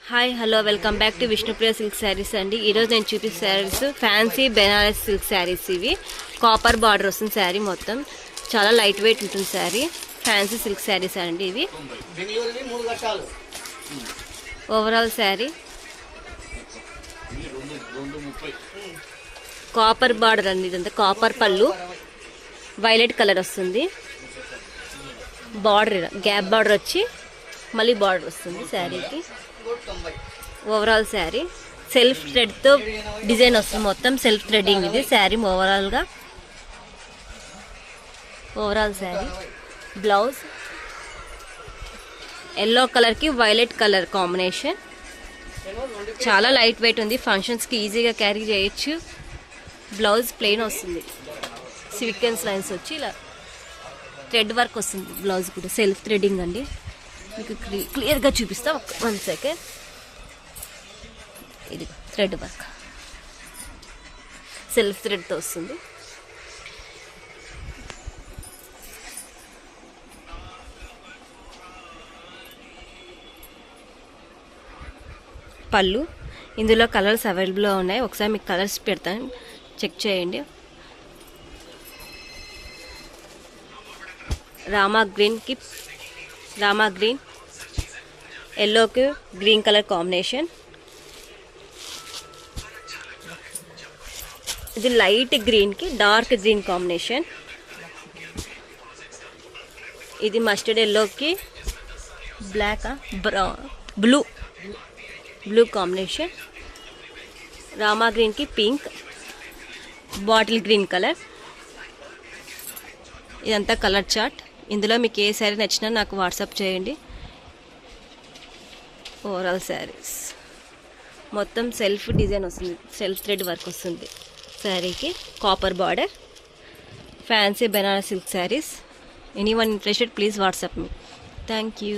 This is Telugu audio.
Hi hello welcome back to Vishnupriya silk saris అండి. ఈరోజు నేను చూపిస్తే శారీస్ ఫ్యాన్సీ బెనారస్ సిల్క్ శారీస్. ఇవి కాపర్ బార్డర్ వస్తుంది శారీ మొత్తం. చాలా లైట్ వెయిట్ ఉంటుంది శారీ. ఫ్యాన్సీ సిల్క్ శారీస్ అండి ఇవి. ఓవరాల్ శారీ కాపర్ బార్డర్ అండి. ఇదంతా కాపర్ పళ్ళు, వైలెట్ కలర్ వస్తుంది. బార్డర్ గ్యాప్ బార్డర్ వచ్చి మళ్ళీ బార్డర్ వస్తుంది శారీకి. ఓవరాల్ శారీ సెల్ఫ్ థ్రెడ్తో డిజైన్ వస్తుంది. మొత్తం సెల్ఫ్ థ్రెడ్డింగ్ ఇది శారీ ఓవరాల్గా. ఓవరాల్ శారీ బ్లౌజ్ ఎల్లో కలర్కి వైలెట్ కలర్ కాంబినేషన్. చాలా లైట్ వెయిట్ ఉంది. ఫంక్షన్స్కి ఈజీగా క్యారీ చేయొచ్చు. బ్లౌజ్ ప్లెయిన్ వస్తుంది. సీక్వెన్స్ లైన్స్ వచ్చి ఇలా థ్రెడ్ వర్క్ వస్తుంది. బ్లౌజ్ కూడా సెల్ఫ్ థ్రెడ్డింగ్ అండి. మీకు క్లియర్గా చూపిస్తా, 1 సెకండ్. ఇది థ్రెడ్ వర్క్ సెల్ఫ్ థ్రెడ్తో వస్తుంది. పళ్ళు ఇందులో కలర్స్ అవైలబుల్గా ఉన్నాయి. ఒకసారి మీకు కలర్స్ పెడతాను, చెక్ చేయండి. రామా గ్రీన్ ఎల్లోకి గ్రీన్ కలర్ కాంబినేషన్. ఇది లైట్ గ్రీన్కి డార్క్ గ్రీన్ కాంబినేషన్. ఇది మస్టర్డ్ ఎల్లోకి బ్లాక్ బ్లూ కాంబినేషన్. రామా గ్రీన్కి పింక్, బాటిల్ గ్రీన్ కలర్. ఇదంతా కలర్ చార్ట్. ఇందులో మీకు ఏ శారీ నచ్చినా నాకు వాట్సాప్ చేయండి. ఓవరాల్ శారీస్ మొత్తం సెల్ఫ్ డిజైన్ వస్తుంది. సెల్ఫ్ థ్రెడ్ వర్క్ వస్తుంది శారీకి. Copper border fancy Benaras silk saris. Anyone interested please WhatsApp me. Thank you.